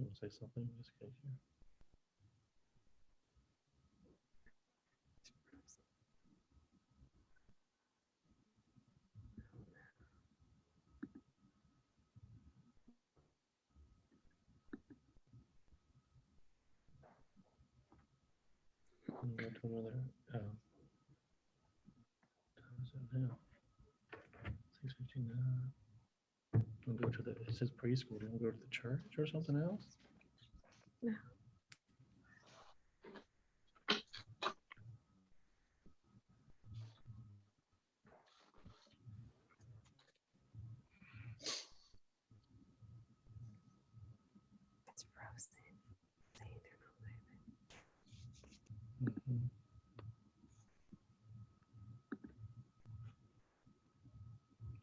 You want to say something in this case here? Go to another. Time is it now? 6:59. We'll go to the. It says preschool. Do you want to go to the church or something else? No. It's frozen. See, they're not moving. Mm-hmm.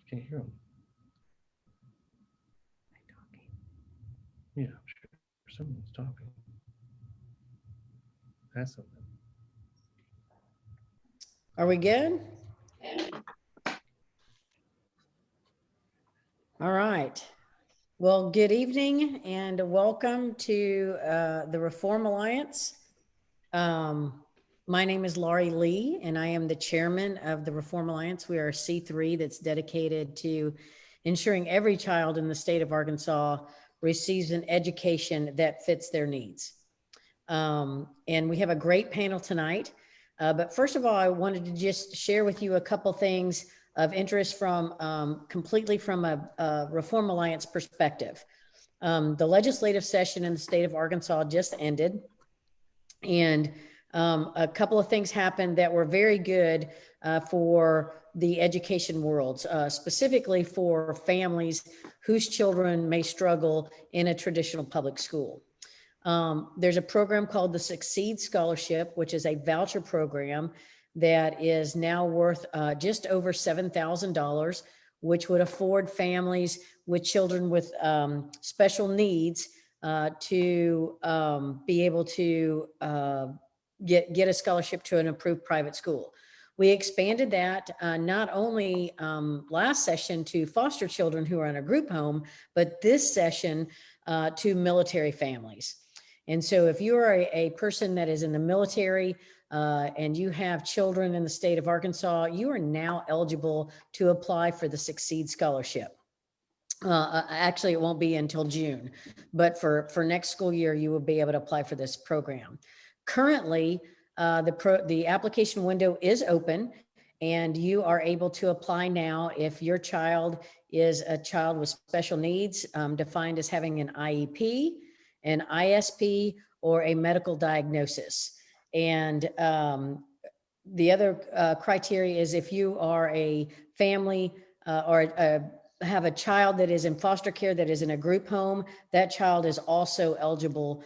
Can't hear them. They're talking. Yeah, I'm sure someone's talking. That's something. Are we good? All right. Well, good evening and welcome to the Reform Alliance. My name is Laurie Lee, and I am the chairman of the Reform Alliance. We are a C3 that's dedicated to ensuring every child in the state of Arkansas receives an education that fits their needs. And we have a great panel tonight. But first of all, I wanted to just share with you a couple things of interest from completely from a Reform Alliance perspective. The legislative session in the state of Arkansas just ended, and a couple of things happened that were very good for the education world, specifically for families whose children may struggle in a traditional public school. There's a program called the Succeed Scholarship, which is a voucher program that is now worth just over $7,000, which would afford families with children with special needs to be able to get a scholarship to an approved private school. We expanded that not only last session to foster children who are in a group home, but this session to military families. And so if you are a person that is in the military and you have children in the state of Arkansas, you are now eligible to apply for the Succeed Scholarship. Actually, it won't be until June, but for next school year, you will be able to apply for this program. Currently, the application window is open, and you are able to apply now if your child is a child with special needs, defined as having an IEP, an ISP, or a medical diagnosis. And the other criteria is if you are a family have a child that is in foster care that is in a group home, that child is also eligible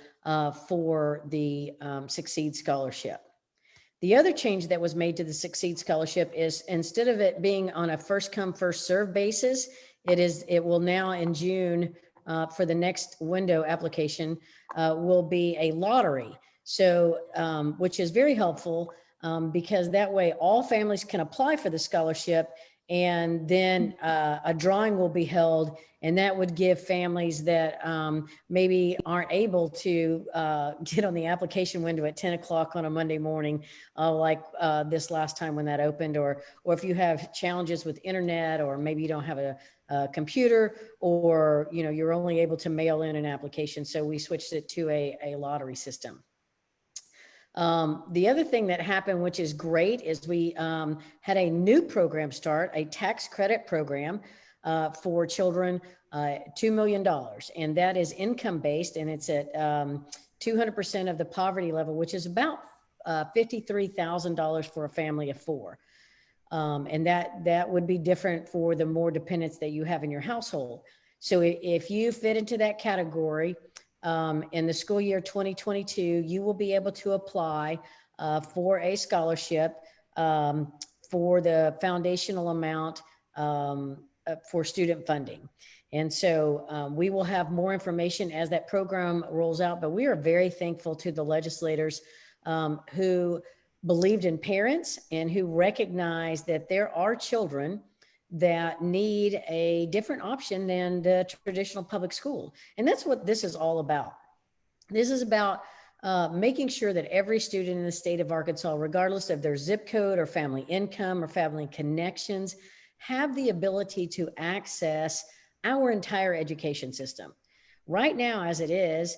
for the Succeed Scholarship. The other change that was made to the Succeed Scholarship is instead of it being on a first come, first serve basis, it will now in June for the next window application will be a lottery. So, which is very helpful because that way all families can apply for the scholarship, and then a drawing will be held, and that would give families that maybe aren't able to get on the application window at 10 o'clock on a Monday morning, like this last time when that opened, or if you have challenges with internet, or maybe you don't have a computer, or, you're only able to mail in an application. So we switched it to a lottery system. The other thing that happened, which is great, is we had a new program start, a tax credit program for children, $2 million. And that is income-based, and it's at 200% of the poverty level, which is about $53,000 for a family of four. And that would be different for the more dependents that you have in your household. So if you fit into that category, in the school year 2022, you will be able to apply for a scholarship for the foundational amount for student funding. And so we will have more information as that program rolls out, but we are very thankful to the legislators who believed in parents and who recognized that there are children that need a different option than the traditional public school. And that's what this is all about. This is about making sure that every student in the state of Arkansas, regardless of their zip code or family income or family connections, have the ability to access our entire education system. Right now, as it is,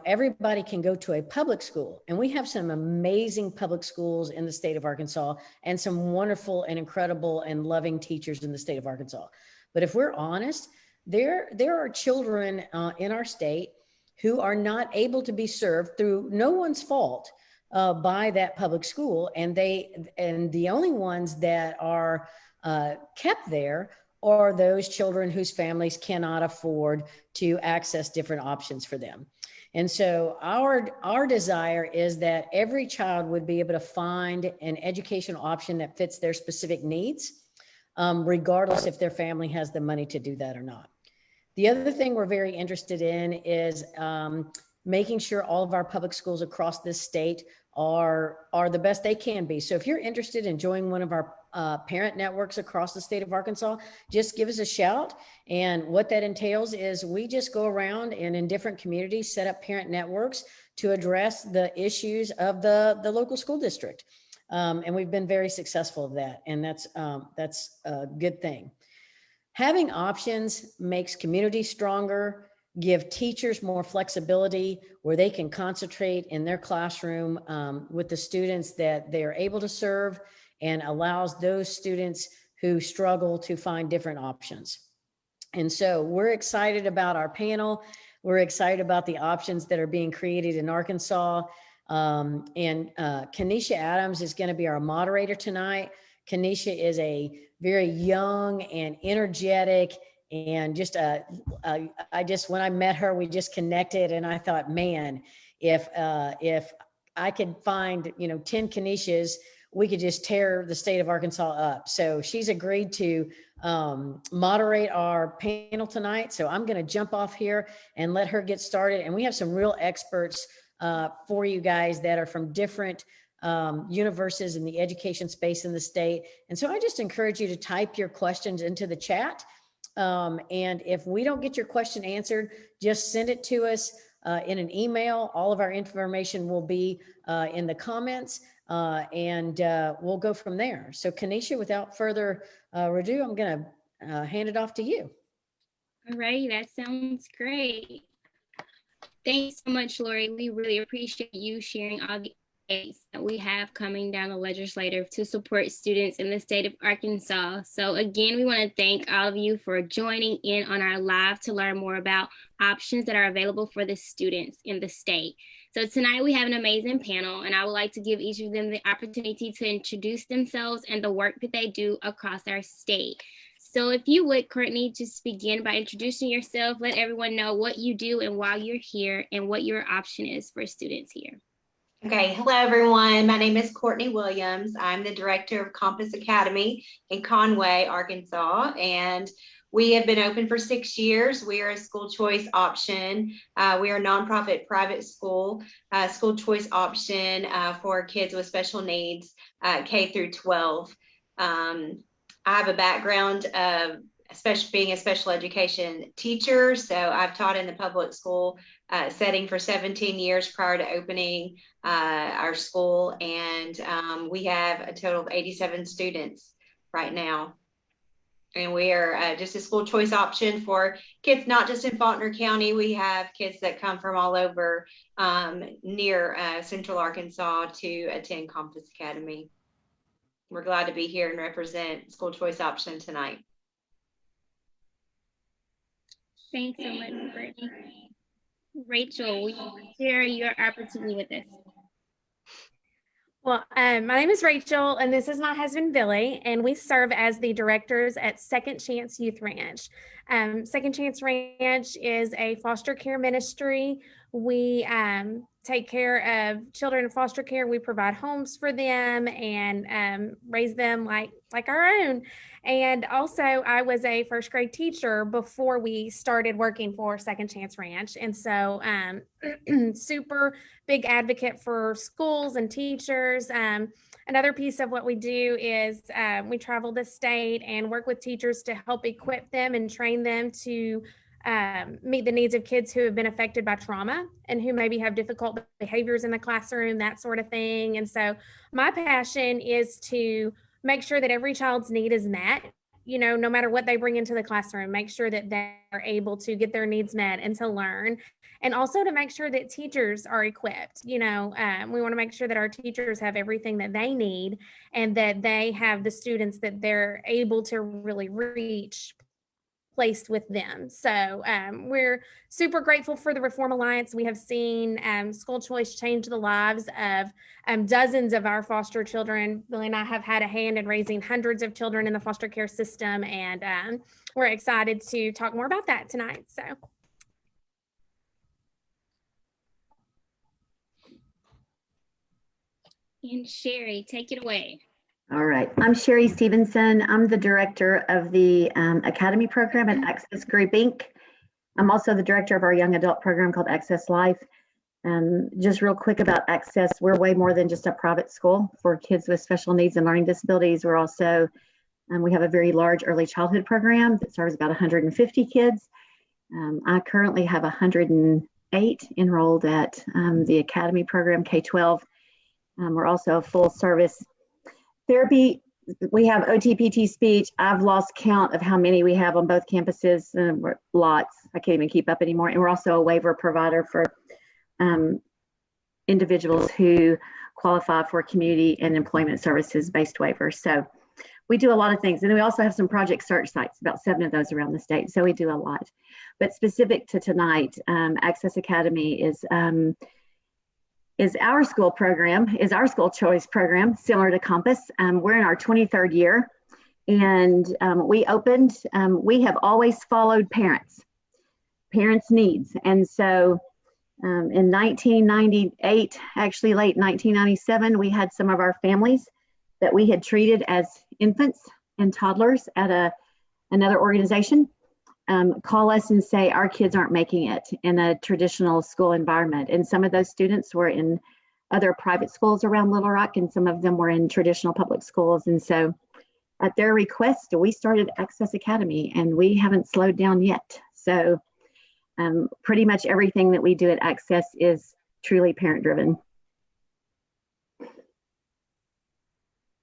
everybody can go to a public school, and we have some amazing public schools in the state of Arkansas and some wonderful and incredible and loving teachers in the state of Arkansas. But if we're honest, there are children in our state who are not able to be served through no one's fault by that public school. And the only ones that are kept there are those children whose families cannot afford to access different options for them. And so our desire is that every child would be able to find an educational option that fits their specific needs, regardless if their family has the money to do that or not. The other thing we're very interested in is making sure all of our public schools across this state are the best they can be. So if you're interested in joining one of our parent networks across the state of Arkansas, just give us a shout. And what that entails is we just go around and in different communities set up parent networks to address the issues of the local school district. And we've been very successful at that. And that's a good thing. Having options makes communities stronger, give teachers more flexibility where they can concentrate in their classroom with the students that they're able to serve, and allows those students who struggle to find different options. And so we're excited about our panel. We're excited about the options that are being created in Arkansas. And Kenesha Adams is going to be our moderator tonight. Kenesha is a very young and energetic, and when I met her, we just connected, and I thought, man, if I could find 10 Keneshas, we could just tear the state of Arkansas up. So she's agreed to moderate our panel tonight. So I'm going to jump off here and let her get started. And we have some real experts for you guys that are from different universes in the education space in the state. And so I just encourage you to type your questions into the chat. And if we don't get your question answered, just send it to us in an email. All of our information will be in the comments, and we'll go from there. So Kenesha, without further ado, I'm going to hand it off to you. All right, that sounds great. Thanks so much, Lori. We really appreciate you sharing all the updates that we have coming down the legislature to support students in the state of Arkansas. So again, we want to thank all of you for joining in on our live to learn more about options that are available for the students in the state. So tonight we have an amazing panel, and I would like to give each of them the opportunity to introduce themselves and the work that they do across our state. So if you would, Courtney, just begin by introducing yourself, let everyone know what you do and why you're here and what your option is for students here. Okay, hello everyone. My name is Courtney Williams. I'm the director of Compass Academy in Conway, Arkansas, and we have been open for 6 years. We are a school choice option. We are a nonprofit private school choice option for kids with special needs, K through 12. I have a background of being a special education teacher, so I've taught in the public school setting for 17 years prior to opening our school, and we have a total of 87 students right now. And we are just a school choice option for kids, not just in Faulkner County. We have kids that come from all over near Central Arkansas to attend Compass Academy. We're glad to be here and represent school choice option tonight. Thanks so much, Brittany. Rachel, will you share your opportunity with us? Well, my name is Rachel, and this is my husband, Billy, and we serve as the directors at Second Chance Youth Ranch. Second Chance Ranch is a foster care ministry. We take care of children in foster care. We provide homes for them and raise them like our own. And also, I was a first grade teacher before we started working for Second Chance Ranch. And so, super big advocate for schools and teachers. Another piece of what we do is we travel the state and work with teachers to help equip them and train them to meet the needs of kids who have been affected by trauma and who maybe have difficult behaviors in the classroom, that sort of thing. And so my passion is to make sure that every child's need is met, you know, no matter what they bring into the classroom, make sure that they're able to get their needs met and to learn. And also to make sure that teachers are equipped. You know, we want to make sure that our teachers have everything that they need and that they have the students that they're able to really reach placed with them. So we're super grateful for the Reform Alliance. We have seen school choice change the lives of dozens of our foster children. Billy and I have had a hand in raising hundreds of children in the foster care system, and we're excited to talk more about that tonight. So. And Sherry, take it away. All right, I'm Sherry Stevenson. I'm the director of the Academy program at Access Group Inc. I'm also the director of our young adult program called Access Life. Just real quick about Access, we're way more than just a private school for kids with special needs and learning disabilities. We're also, we have a very large early childhood program that serves about 150 kids. I currently have 108 enrolled at the Academy program, K-12. We're also a full service therapy. We have OT-PT speech. I've lost count of how many we have on both campuses. Lots. I can't even keep up anymore. And we're also a waiver provider for individuals who qualify for community and employment services based waivers. So we do a lot of things. And then we also have some project search sites, about 7 of those around the state. So we do a lot. But specific to tonight, Access Academy is our school program, is our school choice program, similar to Compass. We're in our 23rd year, and we have always followed parents' needs. And so in 1998, actually late 1997, we had some of our families that we had treated as infants and toddlers at another organization call us and say our kids aren't making it in a traditional school environment. And some of those students were in other private schools around Little Rock, and some of them were in traditional public schools. And so at their request, we started Access Academy, and we haven't slowed down yet. So pretty much everything that we do at Access is truly parent driven.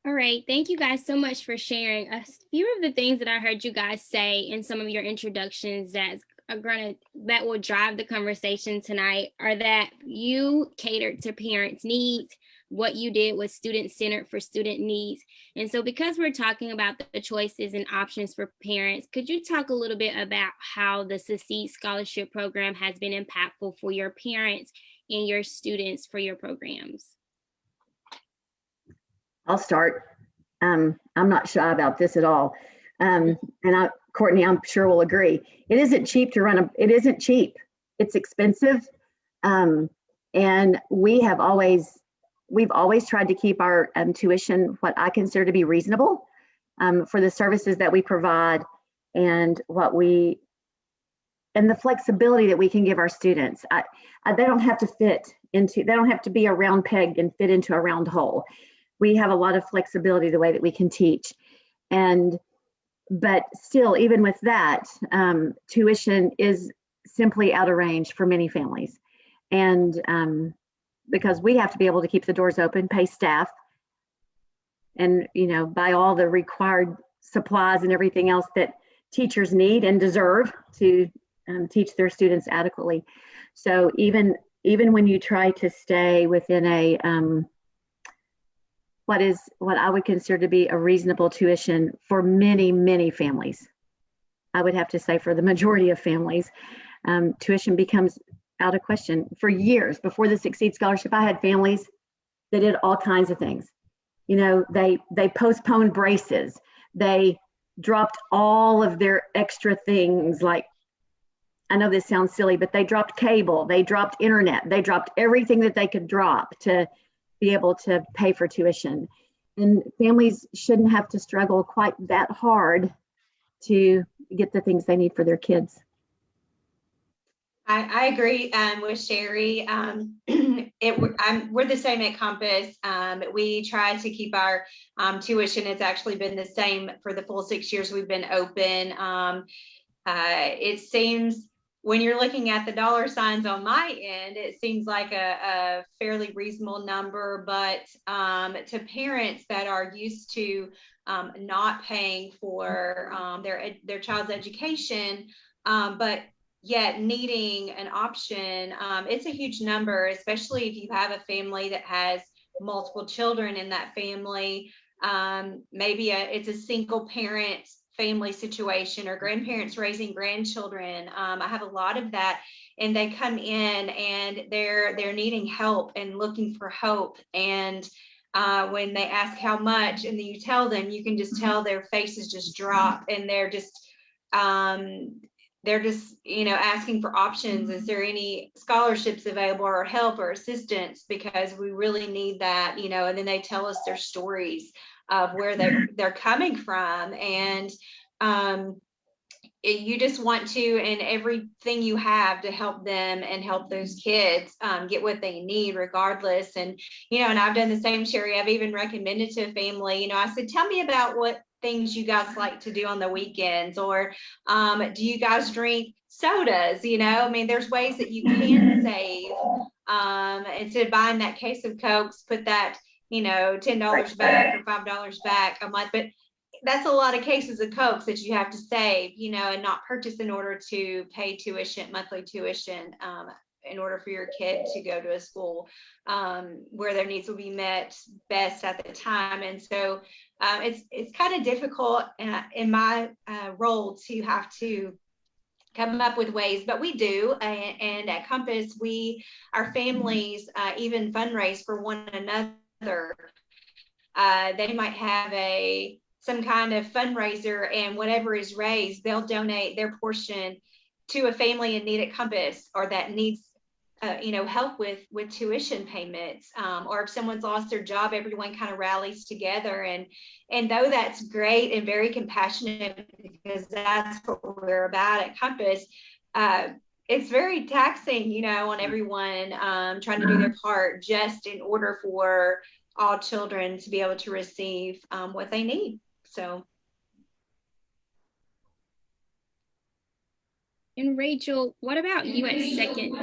All right, thank you guys so much for sharing. A few of the things that I heard you guys say in some of your introductions that will drive the conversation tonight are that you catered to parents' needs. What you did was student-centered for student needs. And so because we're talking about the choices and options for parents, could you talk a little bit about how the Succeed Scholarship Program has been impactful for your parents and your students for your programs? I'll start. I'm not shy about this at all. Courtney, I'm sure will agree. It isn't cheap to run it isn't cheap. It's expensive. And we've always tried to keep our tuition what I consider to be reasonable for the services that we provide and the flexibility that we can give our students. They don't have to be a round peg and fit into a round hole. We have a lot of flexibility the way that we can teach. But still, even with that, tuition is simply out of range for many families. And because we have to be able to keep the doors open, pay staff, and buy all the required supplies and everything else that teachers need and deserve to teach their students adequately. So even when you try to stay within a what I would consider to be a reasonable tuition for many families, I would have to say for the majority of families, tuition becomes out of question. For years before the Succeed Scholarship, I had families that did all kinds of things. You know, they postponed braces. They dropped all of their extra things. Like, I know this sounds silly, but they dropped cable, they dropped internet, they dropped everything that they could drop to be able to pay for tuition. And families shouldn't have to struggle quite that hard to get the things they need for their kids. I agree with Sherry. We're the same at Compass. We try to keep our tuition. It's actually been the same for the full 6 years we've been open. It seems when you're looking at the dollar signs on my end, it seems like a fairly reasonable number, but to parents that are used to not paying for their child's education, but yet needing an option, it's a huge number, especially if you have a family that has multiple children in that family. Maybe it's a single parent family situation, or grandparents raising grandchildren. I have a lot of that, and they come in and they're needing help and looking for hope. And when they ask how much, and then you tell them, you can just tell their faces just drop, and they're just asking for options. Is there any scholarships available, or help or assistance, because we really need that, and then they tell us their stories of where they're coming from. And you just want to, and everything you have, to help them and help those kids get what they need regardless. And and I've done the same, Sherry. I've even recommended to a family, I said, tell me about what things you guys like to do on the weekends, or do you guys drink sodas? There's ways that you can save. Instead of buying that case of Cokes, put that $10 back or $5 back a month. But that's a lot of cases of Cokes that you have to save, and not purchase in order to pay monthly tuition, in order for your kid to go to a school where their needs will be met best at the time. And so it's kind of difficult in my role to have to come up with ways, but we do. And at Compass, our families even fundraise for one another. They might have some kind of fundraiser, and whatever is raised, they'll donate their portion to a family in need at Compass, or that needs help with tuition payments, or if someone's lost their job, everyone kind of rallies together. And though that's great and very compassionate, because that's what we're about at Compass, it's very taxing, on everyone trying to do their part just in order for all children to be able to receive what they need. So. And Rachel, what about you at Second?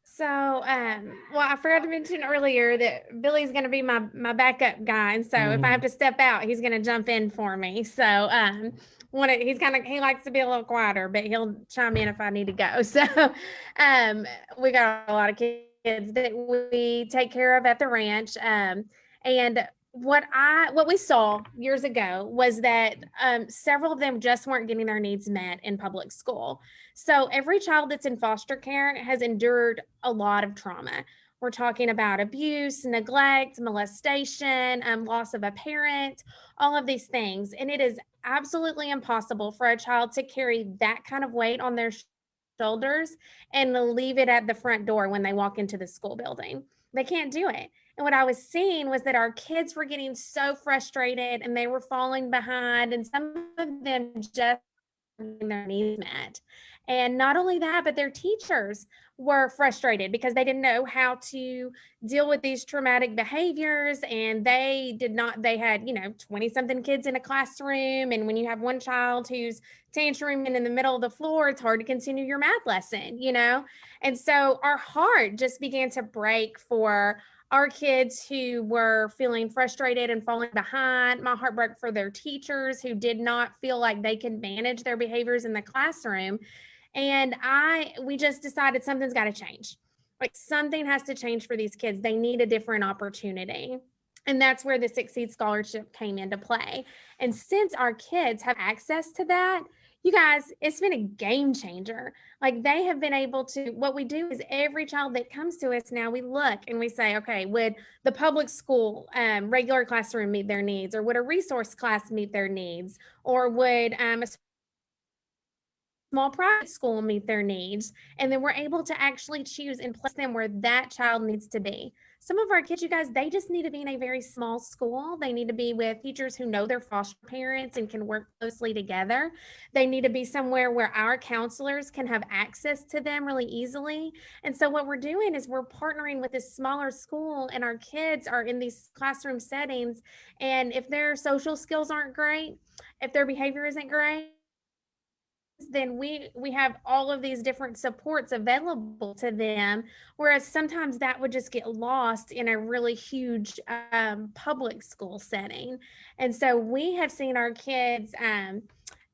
So, well, I forgot to mention earlier that Billy's going to be my backup guy. And so if I have to step out, he's going to jump in for me. So, he likes to be a little quieter, but he'll chime in if I need to go. So, we got a lot of kids that we take care of at the ranch. And what we saw years ago was that several of them just weren't getting their needs met in public school. So every child that's in foster care has endured a lot of trauma. We're talking about abuse, neglect, molestation, loss of a parent, all of these things. And it is absolutely impossible for a child to carry that kind of weight on their shoulders and leave it at the front door when they walk into the school building. They can't do it. And what I was seeing was that our kids were getting so frustrated, and they were falling behind, and some of them just getting their needs met. And not only that, but their teachers were frustrated because they didn't know how to deal with these traumatic behaviors. And they had 20 something kids in a classroom. And when you have one child who's tantruming in the middle of the floor, it's hard to continue your math lesson, And so our heart just began to break for our kids who were feeling frustrated and falling behind. My heart broke for their teachers who did not feel like they could manage their behaviors in the classroom. And we just decided something's got to change. Like something has to change for these kids. They need a different opportunity. And that's where the Succeed Scholarship came into play. And since our kids have access to that, you guys, it's been a game changer. Like they have been able to, what we do is every child that comes to us now, we look and we say, okay, would the public school regular classroom meet their needs? Or would a resource class meet their needs? Or would a small private school meet their needs? And then we're able to actually choose and place them where that child needs to be. Some of our kids, you guys, they just need to be in a very small school. They need to be with teachers who know their foster parents and can work closely together. They need to be somewhere where our counselors can have access to them really easily. And so what we're doing is we're partnering with this smaller school, and our kids are in these classroom settings. And if their social skills aren't great, if their behavior isn't great, then we have all of these different supports available to them, whereas sometimes that would just get lost in a really huge public school setting. And so we have seen our kids,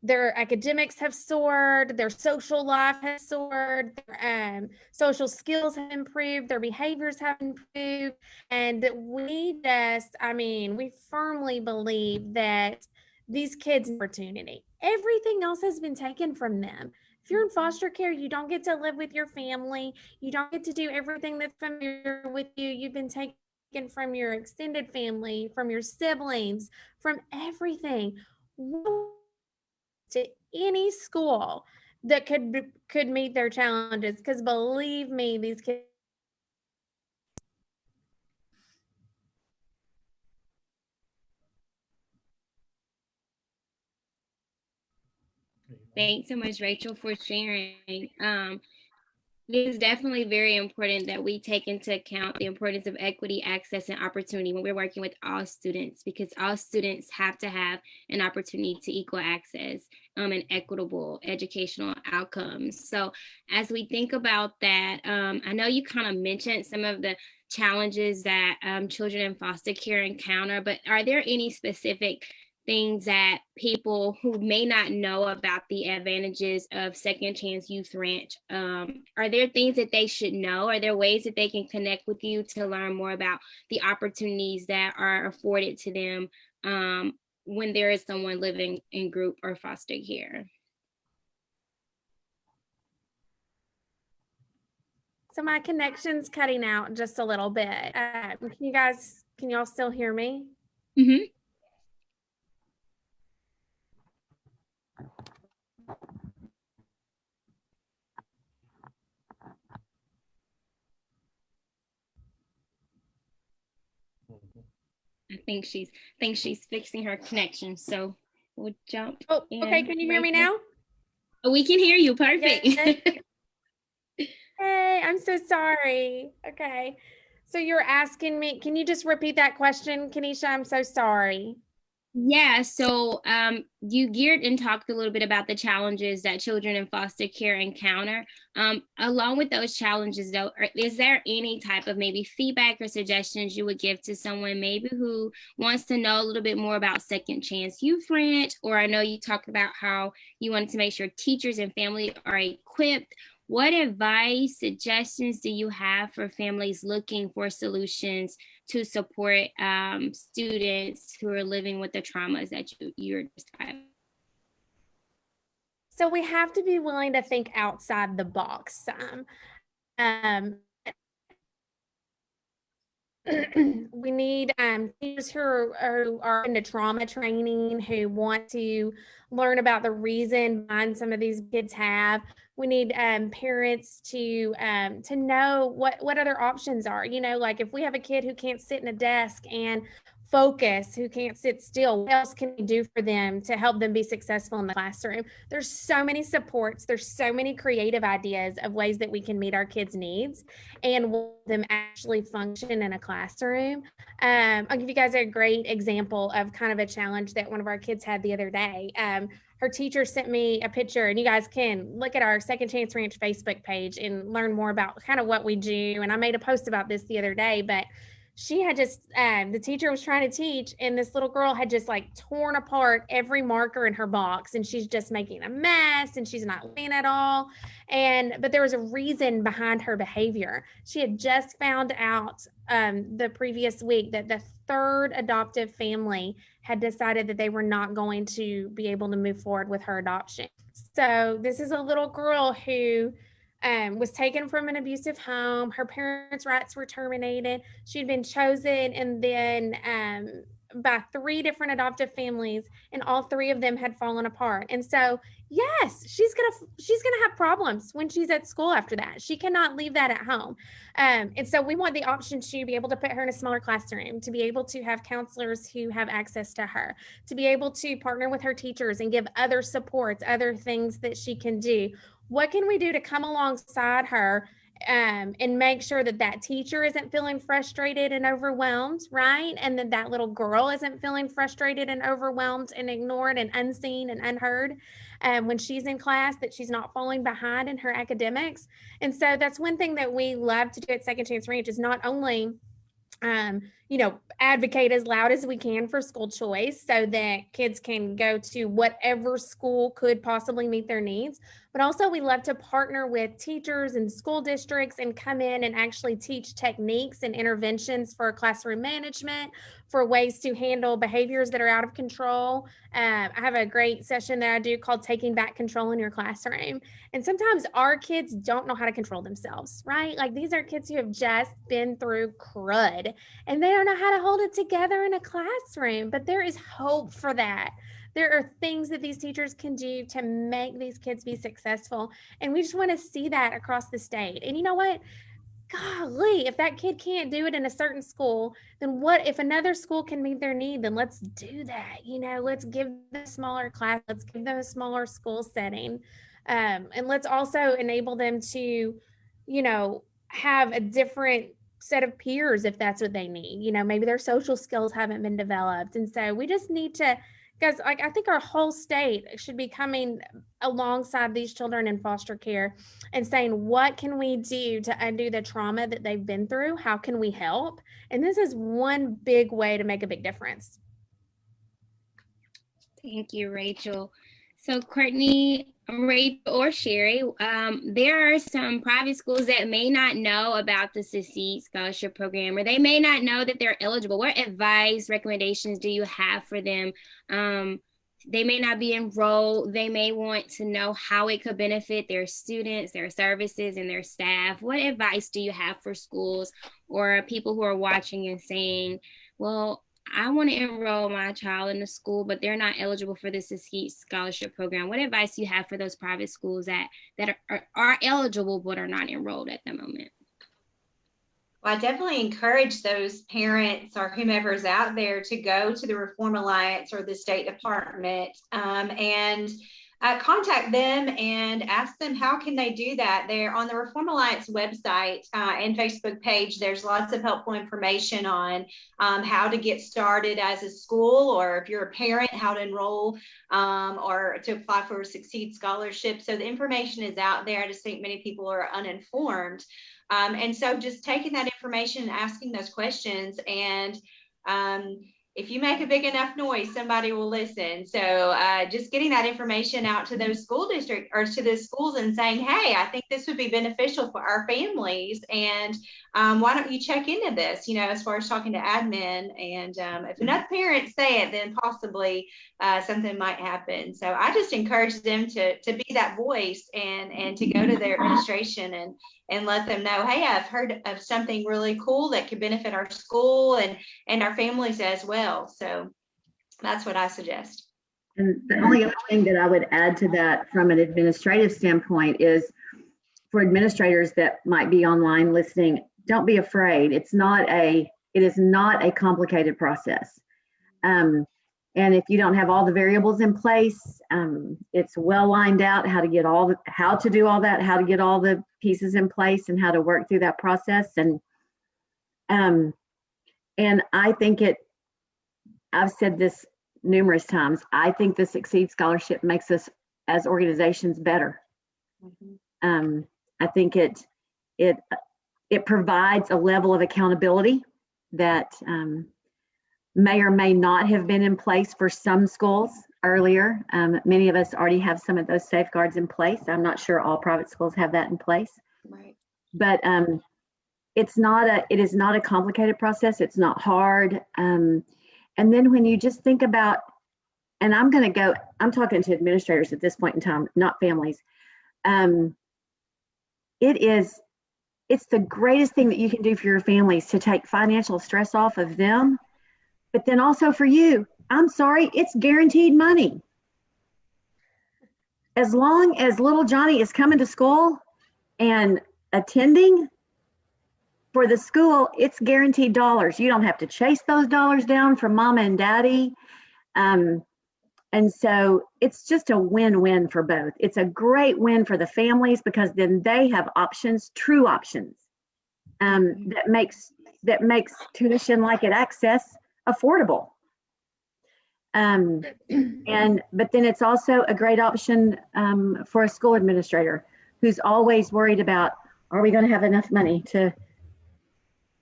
their academics have soared, their social life has soared, their social skills have improved, their behaviors have improved. And we firmly believe that these kids opportunity. Everything else has been taken from them. If you're in foster care, you don't get to live with your family. You don't get to do everything that's familiar with you. You've been taken from your extended family, from your siblings, from everything. To any school that could meet their challenges, because believe me, these kids. Thanks so much, Rachel, for sharing. It is definitely very important that we take into account the importance of equity, access, and opportunity when we're working with all students, because all students have to have an opportunity to equal access and equitable educational outcomes. So as we think about that, I know you kind of mentioned some of the challenges that children in foster care encounter, but are there any specific things that people who may not know about the advantages of Second Chance Youth Ranch, are there things that they should know? Are there ways that they can connect with you to learn more about the opportunities that are afforded to them when there is someone living in group or foster care? So my connection's cutting out just a little bit. Can y'all still hear me? Mm-hmm. I think she's fixing her connection. So we'll jump. Oh, okay. Can you hear me now? Oh, we can hear you. Perfect. Yes. Hey, I'm so sorry. Okay. So you're asking me, can you just repeat that question, Kenesha? I'm so sorry. Yeah, so you geared and talked a little bit about the challenges that children in foster care encounter. Along with those challenges, though, is there any type of maybe feedback or suggestions you would give to someone maybe who wants to know a little bit more about Second Chance Youth Ranch? Or I know you talked about how you wanted to make sure teachers and family are equipped. What advice, suggestions do you have for families looking for solutions to support students who are living with the traumas that you're describing? So we have to be willing to think outside the box some. We need teachers who are into trauma training, who want to learn about the reason behind some of these kids have. We need parents to know what other options are. You know, like if we have a kid who can't sit in a desk and focus, who can't sit still, what else can we do for them to help them be successful in the classroom? There's so many supports. There's so many creative ideas of ways that we can meet our kids' needs and let them actually function in a classroom. I'll give you guys a great example of kind of a challenge that one of our kids had the other day. Her teacher sent me a picture, and you guys can look at our Second Chance Ranch Facebook page and learn more about kind of what we do. And I made a post about this the other day, but she had just, the teacher was trying to teach, and this little girl had just like torn apart every marker in her box, and she's just making a mess, and she's not learning at all. But there was a reason behind her behavior. She had just found out the previous week that the third adoptive family had decided that they were not going to be able to move forward with her adoption. So this is a little girl who was taken from an abusive home. Her parents' rights were terminated. She'd been chosen and then by 3 different adoptive families, and all 3 of them had fallen apart. And so, yes, she's gonna have problems when she's at school after that. She cannot leave that at home. And so we want the option to be able to put her in a smaller classroom, to be able to have counselors who have access to her, to be able to partner with her teachers and give other supports, other things that she can do. What can we do to come alongside her and make sure that that teacher isn't feeling frustrated and overwhelmed, right? And that that little girl isn't feeling frustrated and overwhelmed and ignored and unseen and unheard when she's in class, that she's not falling behind in her academics. And so that's one thing that we love to do at Second Chance Ranch, is not only advocate as loud as we can for school choice so that kids can go to whatever school could possibly meet their needs. But also we love to partner with teachers and school districts and come in and actually teach techniques and interventions for classroom management, for ways to handle behaviors that are out of control. I have a great session that I do called Taking Back Control in Your Classroom. And sometimes our kids don't know how to control themselves, right? Like these are kids who have just been through crud and they don't know how to hold it together in a classroom, but there is hope for that. There are things that these teachers can do to make these kids be successful. And we just want to see that across the state. And you know what? Golly, if that kid can't do it in a certain school, then what if another school can meet their need? Then let's do that. Let's give them a smaller class. Let's give them a smaller school setting. And let's also enable them to, have a different set of peers if that's what they need. Maybe their social skills haven't been developed. And so we just need to, guys, I think our whole state should be coming alongside these children in foster care and saying, what can we do to undo the trauma that they've been through? How can we help? And this is one big way to make a big difference. Thank you, Rachel. So Courtney, Rachel, or Sherry, there are some private schools that may not know about the Succeed Scholarship Program, or they may not know that they're eligible. What advice, recommendations do you have for them? They may not be enrolled. They may want to know how it could benefit their students, their services, and their staff. What advice do you have for schools or people who are watching and saying, well, I want to enroll my child in the school, but they're not eligible for the Succeed Scholarship Program? What advice do you have for those private schools that are eligible but are not enrolled at the moment? Well, I definitely encourage those parents or whomever's out there to go to the Reform Alliance or the State Department and contact them and ask them how can they do that. They're on the Reform Alliance website and Facebook page. There's lots of helpful information on how to get started as a school, or if you're a parent, how to enroll or to apply for a Succeed Scholarship. So the information is out there. I just think many people are uninformed. And so just taking that information and asking those questions, and if you make a big enough noise, somebody will listen. So just getting that information out to those school districts or to the schools and saying, hey, I think this would be beneficial for our families. And why don't you check into this, as far as talking to admin. And if enough parents say it, then possibly something might happen. So I just encourage them to be that voice and to go to their administration and let them know, hey, I've heard of something really cool that could benefit our school and our families as well. So that's what I suggest. And the only other thing that I would add to that from an administrative standpoint is for administrators that might be online listening, don't be afraid. It is not a complicated process. And if you don't have all the variables in place, it's well lined out how to do all that, how to get all the pieces in place and how to work through that process. And I think I've said this numerous times, I think the Succeed Scholarship makes us as organizations better. Mm-hmm. I think it provides a level of accountability that may or may not have been in place for some schools earlier. Many of us already have some of those safeguards in place. I'm not sure all private schools have that in place, Right. but it is not a complicated process. It's not hard. And then when you just think about, and I'm talking to administrators at this point in time, not families. It's the greatest thing that you can do for your families to take financial stress off of them, but then also for you. I'm sorry, it's guaranteed money. As long as little Johnny is coming to school and attending for the school, it's guaranteed dollars. You don't have to chase those dollars down from mama and daddy. And so it's just a win-win for both. It's a great win for the families because then they have options, true options, that makes tuition like it access affordable. But then it's also a great option for a school administrator who's always worried about, are we going to have enough money to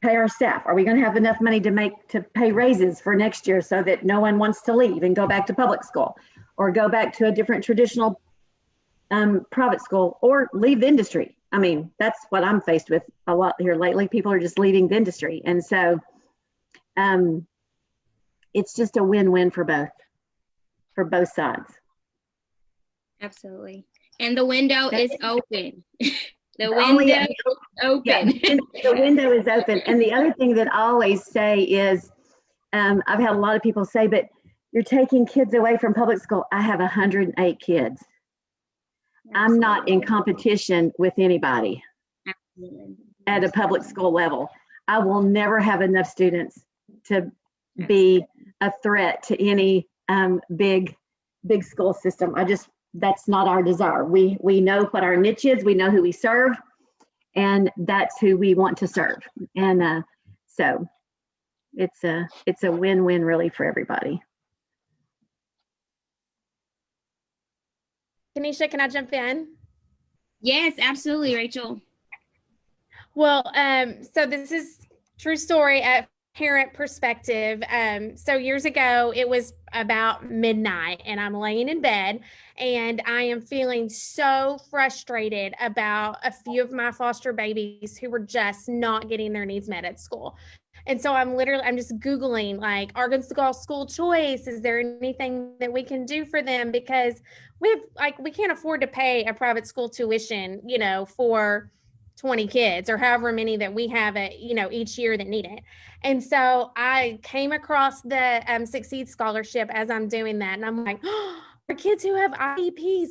pay our staff? Are we going to have enough money to pay raises for next year so that no one wants to leave and go back to public school or go back to a different traditional private school or leave the industry? I mean, that's what I'm faced with a lot here lately. People are just leaving the industry. And so it's just a win-win for both sides. Absolutely. And the window is open. The Only- window is open. Yeah, the window is open. And the other thing that I always say is, I've had a lot of people say, but you're taking kids away from public school. I have 108 kids. I'm not in competition with anybody Absolutely. at a public school level. I will never have enough students to be a threat to any big school system. That's not our desire. We know what our niche is. We know who we serve, and that's who we want to serve. And so it's a win-win really for everybody. Kanisha, can I jump in? Yes, absolutely, Rachel. Well, so this is true story at parent perspective. So years ago, it was about midnight and I'm laying in bed and I am feeling so frustrated about a few of my foster babies who were just not getting their needs met at school. And so I'm just Googling like Arkansas school choice. Is there anything that we can do for them? Because we can't afford to pay a private school tuition, for 20 kids or however many that we have each year that need it. And so I came across the Succeed Scholarship as I'm doing that. And I'm like, for kids who have IEPs,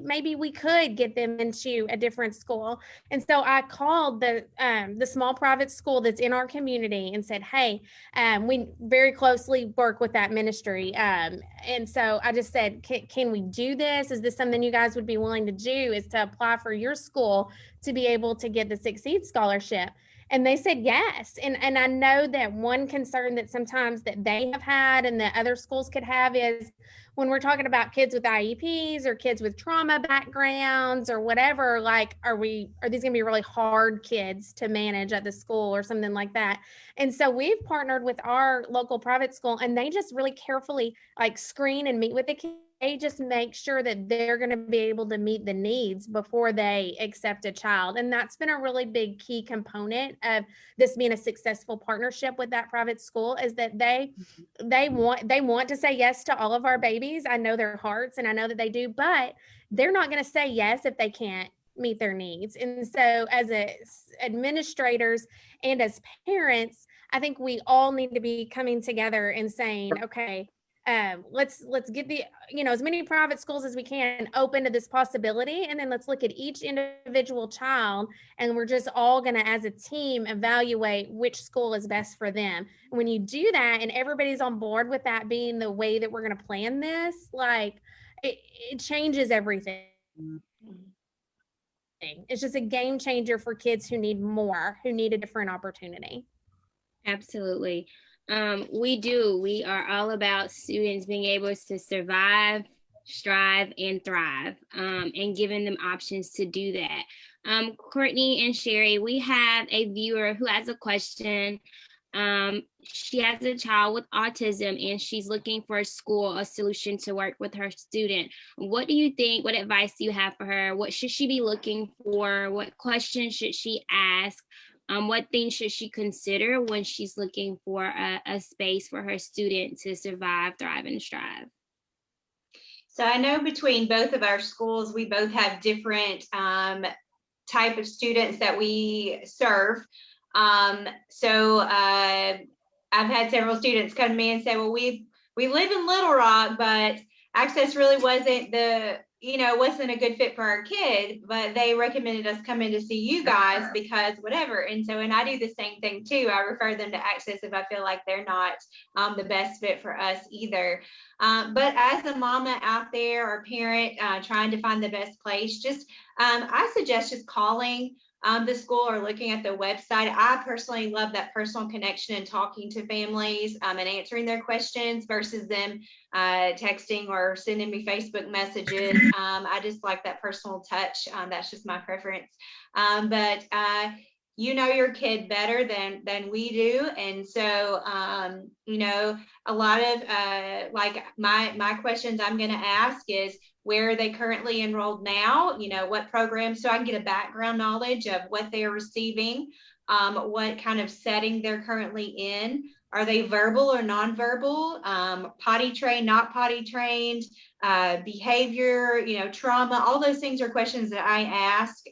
maybe we could get them into a different school. And so I called the small private school that's in our community and said, hey, we very closely work with that ministry. And so I just said, can we do this? Is this something you guys would be willing to do, is to apply for your school to be able to get the Succeed Scholarship? And they said yes. And I know that one concern that sometimes that they have had and that other schools could have is when we're talking about kids with IEPs or kids with trauma backgrounds or whatever, like, are these going to be really hard kids to manage at the school or something like that? And so we've partnered with our local private school and they just really carefully like screen and meet with the kids. They just make sure that they're going to be able to meet the needs before they accept a child. And that's been a really big key component of this being a successful partnership with that private school, is that they want to say yes to all of our babies. I know their hearts and I know that they do, but they're not going to say yes if they can't meet their needs. And so as administrators and as parents, I think we all need to be coming together and saying, okay, let's get the, as many private schools as we can open to this possibility. And then let's look at each individual child. And we're just all going to, as a team, evaluate which school is best for them. And when you do that and everybody's on board with that being the way that we're going to plan this, like it changes everything. It's just a game changer for kids who need a different opportunity. Absolutely. We are all about students being able to survive, strive, and thrive, and giving them options to do that. Courtney and Sherry, we have a viewer who has a question. She has a child with autism and she's looking for a solution to work with her student. What do you think? What advice do you have for her? What should she be looking for? What questions should she ask? What things should she consider when she's looking for a space for her student to survive, thrive, and strive? So I know between both of our schools, we both have different type of students that we serve. I've had several students come to me and say, well, we live in Little Rock, but access really wasn't wasn't a good fit for our kid, but they recommended us come in to see you guys because whatever. And I do the same thing too. I refer them to access if I feel like they're not the best fit for us either. But as a mama out there or parent trying to find the best place, I suggest just calling the school or looking at the website. I personally love that personal connection and talking to families and answering their questions versus them texting or sending me Facebook messages. I just like that personal touch. That's just my preference. But you know your kid better than we do. And so, a lot of like my questions I'm going to ask is, where are they currently enrolled now? What programs, so I can get a background knowledge of what they're receiving, what kind of setting they're currently in. Are they verbal or nonverbal? Potty trained, not potty trained, behavior, trauma, all those things are questions that I ask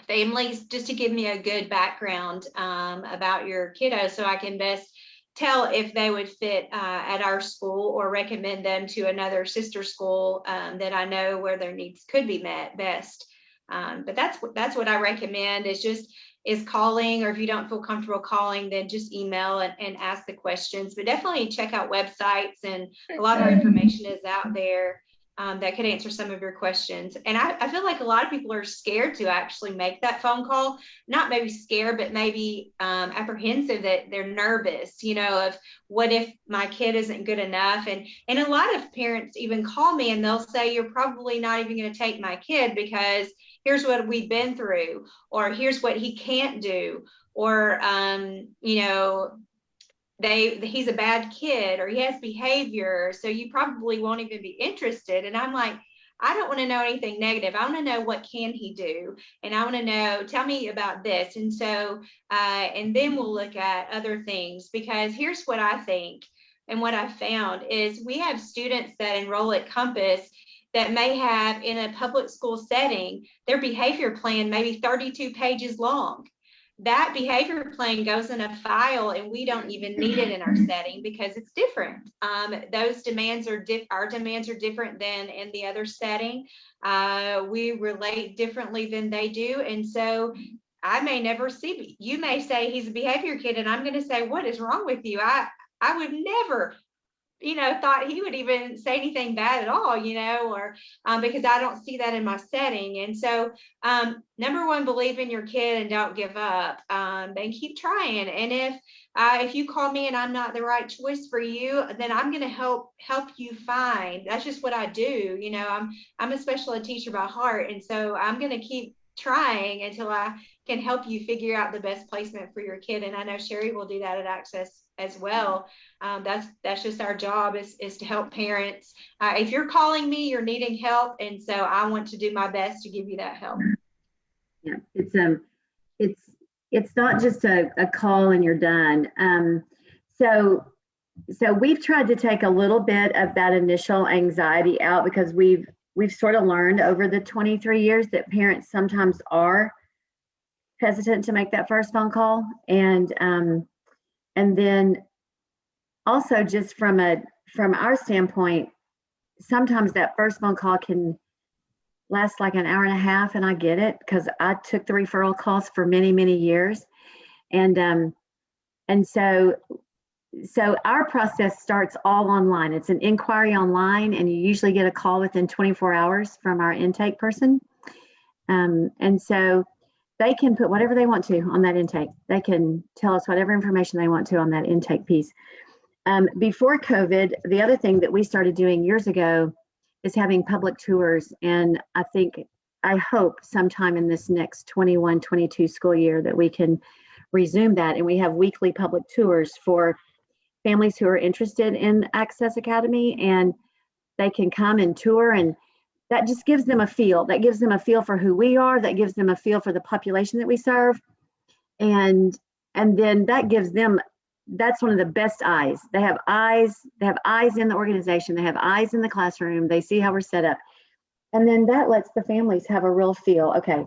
families just to give me a good background about your kiddo so I can best tell if they would fit at our school or recommend them to another sister school that I know where their needs could be met best. But that's what I recommend is calling, or if you don't feel comfortable calling, then just email and ask the questions. But definitely check out websites, and a lot of our information is out there that could answer some of your questions. And I feel like a lot of people are scared to actually make that phone call, not maybe scared, but maybe apprehensive, that they're nervous, of what if my kid isn't good enough. And a lot of parents even call me and they'll say, you're probably not even going to take my kid because here's what we've been through, or here's what he can't do, or, he's a bad kid, or he has behavior, so you probably won't even be interested. And I'm like, I don't want to know anything negative. I want to know, what can he do? And I want to know, tell me about this. And so, and then we'll look at other things, because here's what I think and what I found is we have students that enroll at Compass that may have, in a public school setting, their behavior plan may be 32 pages long. That behavior plan goes in a file and we don't even need it in our setting because it's different. Those demands our demands are different than in the other setting. We relate differently than they do. And so I may never see, you may say he's a behavior kid and I'm going to say, what is wrong with you? I would never thought he would even say anything bad at all, or because I don't see that in my setting. And so, number one, believe in your kid and don't give up, and keep trying. And if you call me and I'm not the right choice for you, then I'm going to help you find. That's just what I do. I'm a special ed teacher by heart. And so I'm going to keep trying until I can help you figure out the best placement for your kid. And I know Sherry will do that at Access as well. That's just our job is to help parents. If you're calling me, you're needing help. And so I want to do my best to give you that help. Yeah, it's not just a call and you're done. So we've tried to take a little bit of that initial anxiety out, because we've sort of learned over the 23 years that parents sometimes are hesitant to make that first phone call. And then also, just from our standpoint, sometimes that first phone call can last like an hour and a half, and I get it because I took the referral calls for many, many years. And so our process starts all online. It's an inquiry online, and you usually get a call within 24 hours from our intake person. And so they can put whatever they want to on that intake. They can tell us whatever information they want to on that intake piece. Before COVID, the other thing that we started doing years ago is having public tours. And I hope sometime in this next 21-22 school year that we can resume that. And we have weekly public tours for families who are interested in Access Academy, and they can come and tour, and that just gives them a feel. That gives them a feel for who we are. That gives them a feel for the population that we serve. And then that gives them, that's one of the best eyes. They have eyes in the organization. They have eyes in the classroom. They see how we're set up. And then that lets the families have a real feel. Okay,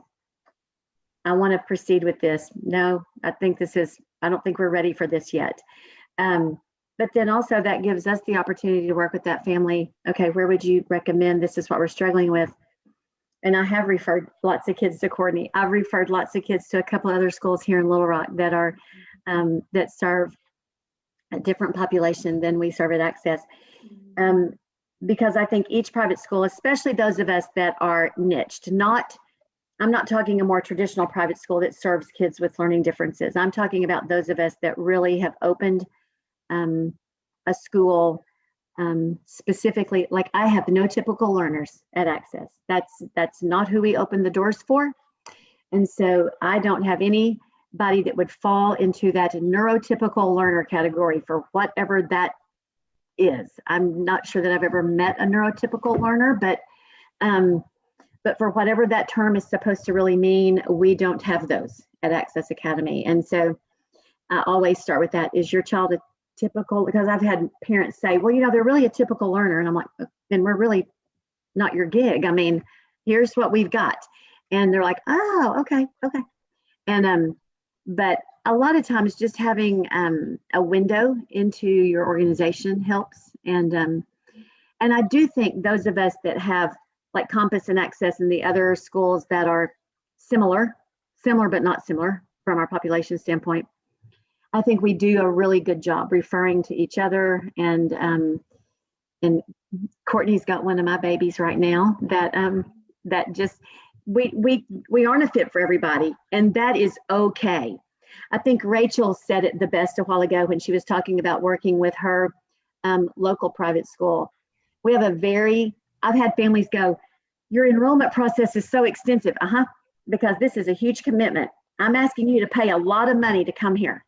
I want to proceed with this. No, I don't think we're ready for this yet. But then also that gives us the opportunity to work with that family. Okay, where would you recommend? This is what we're struggling with. And I have referred lots of kids to Courtney. I've referred lots of kids to a couple other schools here in Little Rock that are that serve a different population than we serve at Access. Because I think each private school, especially those of us that are niched, I'm not talking a more traditional private school that serves kids with learning differences. I'm talking about those of us that really have opened a school specifically, like I have no typical learners at Access. That's not who we open the doors for. And so I don't have anybody that would fall into that neurotypical learner category for whatever that is. I'm not sure that I've ever met a neurotypical learner, but for whatever that term is supposed to really mean, we don't have those at Access Academy. And so I always start with that. Is your child a typical? Because I've had parents say, well, they're really a typical learner. And I'm like, then we're really not your gig. I mean, here's what we've got. And they're like, oh, okay. And, but a lot of times just having a window into your organization helps. And I do think those of us that have like Compass and Access and the other schools that are similar but not similar from our population standpoint, I think we do a really good job referring to each other. And Courtney's got one of my babies right now that just we aren't a fit for everybody, and that is okay. I think Rachel said it the best a while ago when she was talking about working with her local private school. We have I've had families go, your enrollment process is so extensive. Because this is a huge commitment. I'm asking you to pay a lot of money to come here.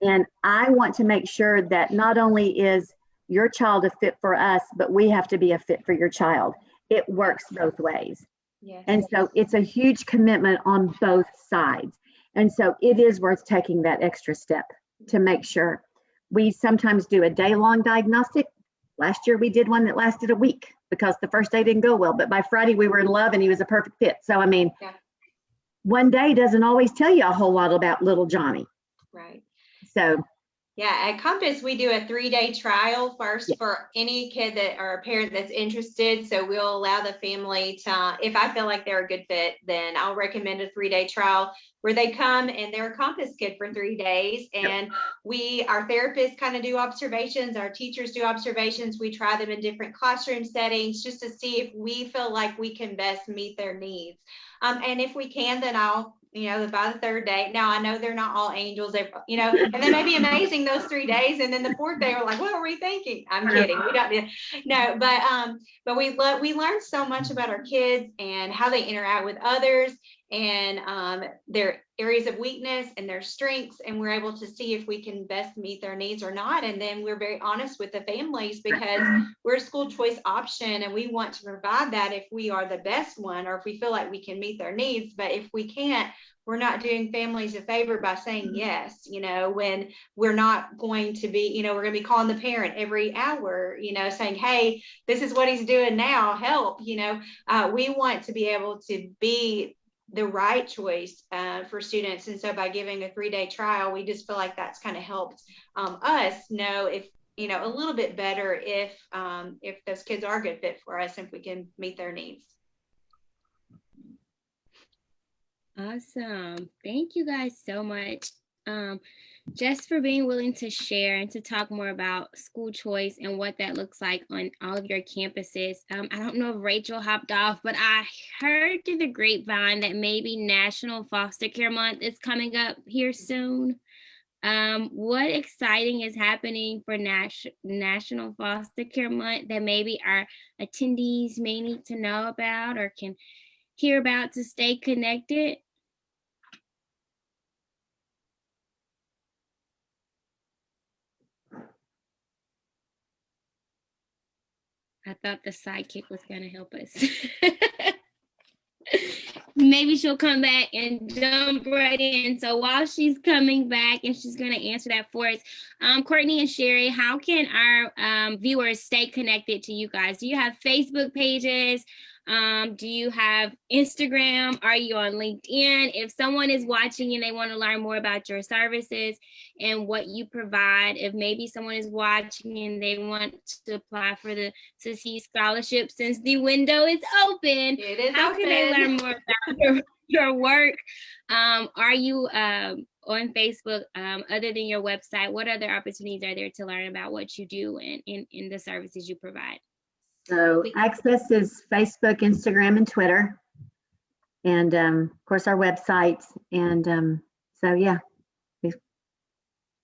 And I want to make sure that not only is your child a fit for us, but we have to be a fit for your child. It works both ways. Yes. And so it's a huge commitment on both sides. And so it is worth taking that extra step to make sure. We sometimes do a day-long diagnostic. Last year we did one that lasted a week because the first day didn't go well, but by Friday we were in love and he was a perfect fit. So, I mean, one day doesn't always tell you a whole lot about little Johnny. Right. So yeah, at Compass, we do a 3-day trial first for any kid or a parent that's interested. So we'll allow the family to, if I feel like they're a good fit, then I'll recommend a 3-day trial where they come and they're a Compass kid for 3 days. And our therapists kind of do observations, our teachers do observations. We try them in different classroom settings just to see if we feel like we can best meet their needs. And if we can, then I'll, by the 3rd day. Now I know they're not all angels, and they may be amazing those 3 days, and then the 4th day we're like, what were we thinking? I'm kidding. We don't. No, but we learn so much about our kids and how they interact with others, and their areas of weakness and their strengths, and we're able to see if we can best meet their needs or not. And then we're very honest with the families because we're a school choice option, and we want to provide that if we are the best one or if we feel like we can meet their needs. But if we can't, we're not doing families a favor by saying yes, when we're not going to be, we're going to be calling the parent every hour, saying, hey, this is what he's doing now, help. We want to be able to be the right choice for students. And so by giving a 3-day trial, we just feel like that's kind of helped us know if, a little bit better if those kids are a good fit for us, if we can meet their needs. Awesome. Thank you guys so much. Just for being willing to share and to talk more about school choice and what that looks like on all of your campuses. I don't know if Rachel hopped off, but I heard through the grapevine that maybe National Foster Care Month is coming up here soon. What exciting is happening for National Foster Care Month that maybe our attendees may need to know about or can hear about to stay connected? I thought the sidekick was going to help us. Maybe she'll come back and jump right in. So while she's coming back and she's going to answer that for us, Courtney and Sherry, how can our viewers stay connected to you guys? Do you have Facebook pages? Do you have Instagram? Are you on LinkedIn? If someone is watching and they want to learn more about your services and what you provide, if maybe someone is watching and they want to apply for the CC scholarship, since the window is open, It is how can they open. learn more about your work? Are you on Facebook other than your website? What other opportunities are there to learn about what you do and in the services you provide? So access is Facebook, Instagram, and Twitter. And of course, our websites. And so, yeah.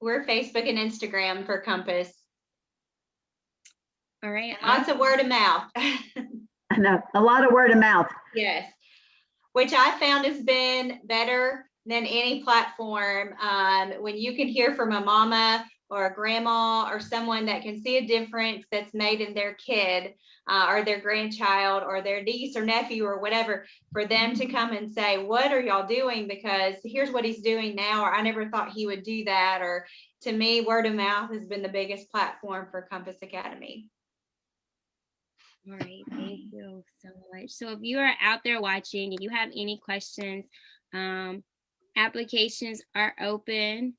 We're Facebook and Instagram for Compass. All right. Lots of word of mouth. I know, a lot of word of mouth. Yes, which I found has been better than any platform. When you can hear from a mama or a grandma or someone that can see a difference that's made in their kid or their grandchild or their niece or nephew or whatever, for them to come and say, what are y'all doing? Because here's what he's doing now, or I never thought he would do that. Or to me, word of mouth has been the biggest platform for Compass Academy. All right, thank you so much. So if you are out there watching and you have any questions, applications are open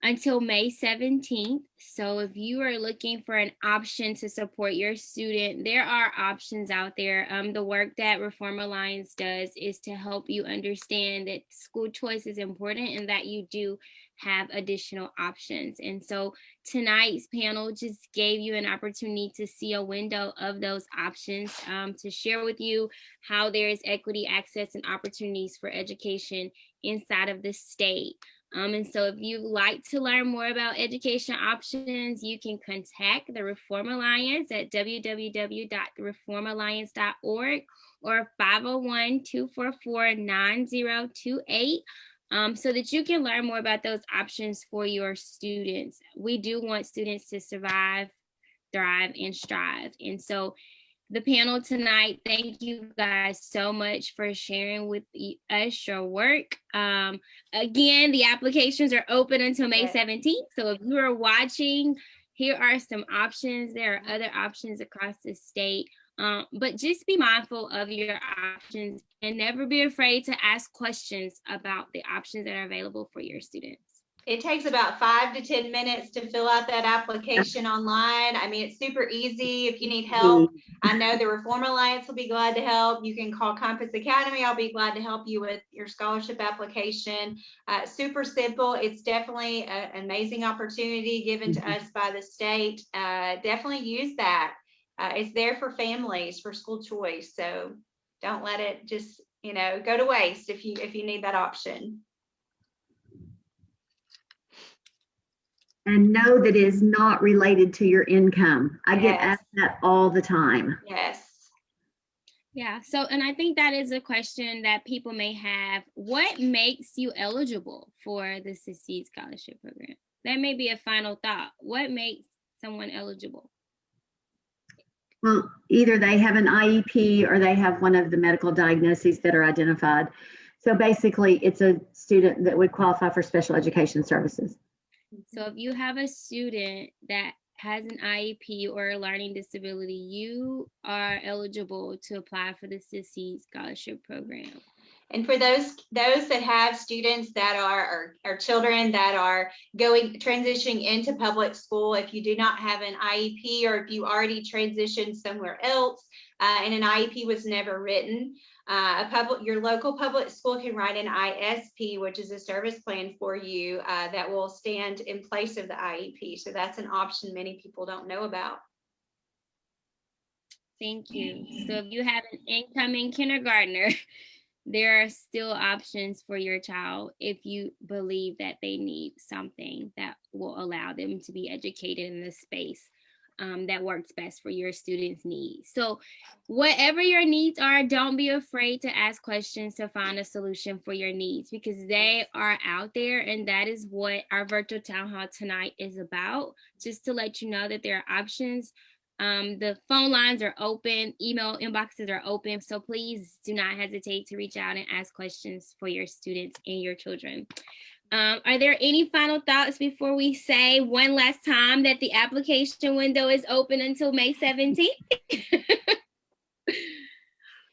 until May 17th. So if you are looking for an option to support your student, there are options out there. The work that Reform Alliance does is to help you understand that school choice is important and that you do have additional options. And so tonight's panel just gave you an opportunity to see a window of those options, to share with you how there is equity, access, and opportunities for education inside of the state. And so if you'd like to learn more about education options, you can contact the Reform Alliance at www.reformalliance.org or 501-244-9028, so that you can learn more about those options for your students. We do want students to survive, thrive, and strive. And so the panel tonight, thank you guys so much for sharing with us your work. Again, the applications are open until May 17th. So if you are watching, here are some options. There are other options across the state. But just be mindful of your options and never be afraid to ask questions about the options that are available for your students. It takes about 5 to 10 minutes to fill out that application online. I mean, it's super easy. If you need help, I know the Reform Alliance will be glad to help. You can call Compass Academy. I'll be glad to help you with your scholarship application. Super simple. It's definitely an amazing opportunity given to us by the state. Definitely use that. It's there for families, for school choice. So don't let it just, go to waste if you need that option. And know that it is not related to your income. I get Yes. asked that all the time. Yes. Yeah, so, and I think that is a question that people may have. What makes you eligible for the Succeed Scholarship Program? That may be a final thought. What makes someone eligible? Well, either they have an IEP or they have one of the medical diagnoses that are identified. So basically, it's a student that would qualify for special education services. So if you have a student that has an IEP or a learning disability, you are eligible to apply for the Succeed Scholarship Program. And for those that have students that are children that are transitioning into public school, if you do not have an IEP or if you already transitioned somewhere else and an IEP was never written, your local public school can write an ISP, which is a service plan for you that will stand in place of the IEP. So that's an option many people don't know about. Thank you. So if you have an incoming kindergartner, there are still options for your child if you believe that they need something that will allow them to be educated in the space that works best for your students' needs. So whatever your needs are, don't be afraid to ask questions to find a solution for your needs, because they are out there, and that is what our virtual town hall tonight is about, just to let you know that there are options The phone lines are open, email inboxes are open. So please do not hesitate to reach out and ask questions for your students and your children. Are there any final thoughts before we say one last time that the application window is open until May 17th?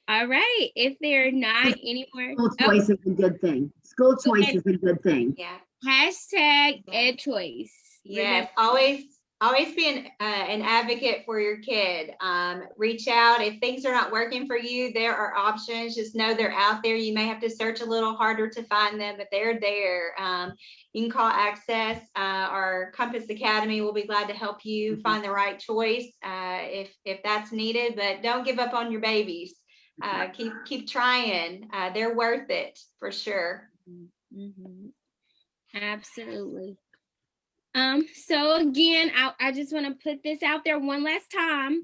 All right, if there are not any more. School choice is a good thing. School choice Okay. is a good thing. Yeah. Hashtag ed choice. Yes, always be an advocate for your kid. Reach out if things are not working for you. There are options. Just know they're out there. You may have to search a little harder to find them, but they're there. You can call Access. Our Compass Academy will be glad to help you find the right choice if that's needed. But don't give up on your babies. Keep trying. They're worth it for sure. Mhm. Absolutely. So again, I just want to put this out there one last time.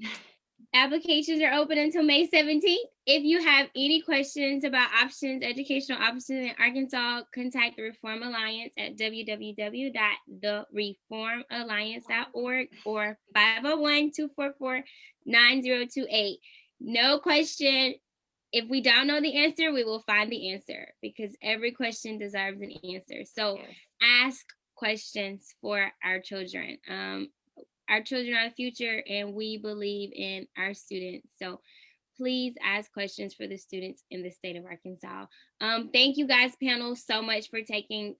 Applications are open until May 17th. If you have any questions about options, educational options in Arkansas, contact the Reform Alliance at www.thereformalliance.org or 501-244-9028. No question. If we don't know the answer, we will find the answer because every question deserves an answer. So Yes. ask questions for our children. Our children are the future and we believe in our students. So please ask questions for the students in the state of Arkansas. Thank you guys, panel, so much for taking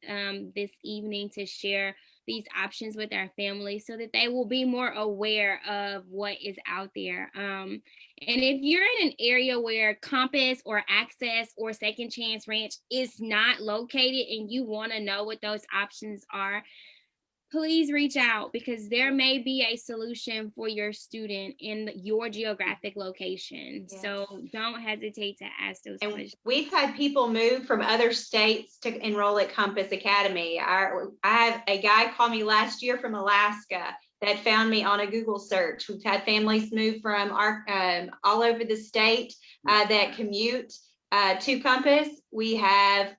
this evening to share these options with our families so that they will be more aware of what is out there. And if you're in an area where Compass or Access or Second Chance Ranch is not located and you want to know what those options are, please reach out because there may be a solution for your student in your geographic location. Yes. So don't hesitate to ask those And questions. we've had people move from other states to enroll at Compass Academy. I have a guy call me last year from Alaska that found me on a Google search. We've had families move from all over the state that commute to Compass. We have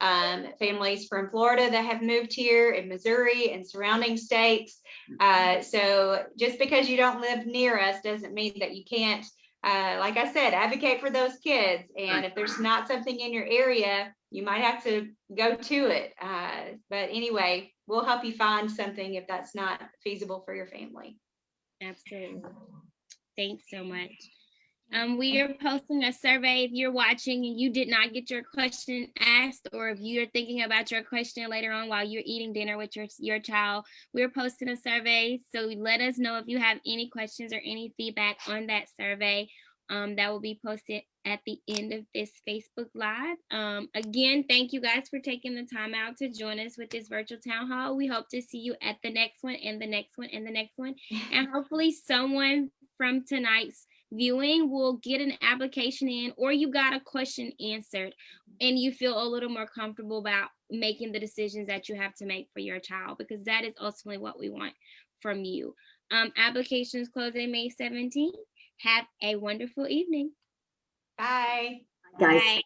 families from Florida that have moved here, in Missouri and surrounding states. So just because you don't live near us doesn't mean that you can't, like I said, advocate for those kids. And if there's not something in your area, you might have to go to it. But anyway, we'll help you find something if that's not feasible for your family. Absolutely. Thanks so much. We are posting a survey if you're watching and you did not get your question asked, or if you're thinking about your question later on while you're eating dinner with your child, we're posting a survey. So let us know if you have any questions or any feedback on that survey. That will be posted at the end of this Facebook Live. Again, thank you guys for taking the time out to join us with this virtual town hall. We hope to see you at the next one and the next one and the next one. And hopefully someone from tonight's viewing will get an application in, or you got a question answered and you feel a little more comfortable about making the decisions that you have to make for your child, because that is ultimately what we want from you. Applications closing May 17th. Have a wonderful evening. Bye. Guys. Bye.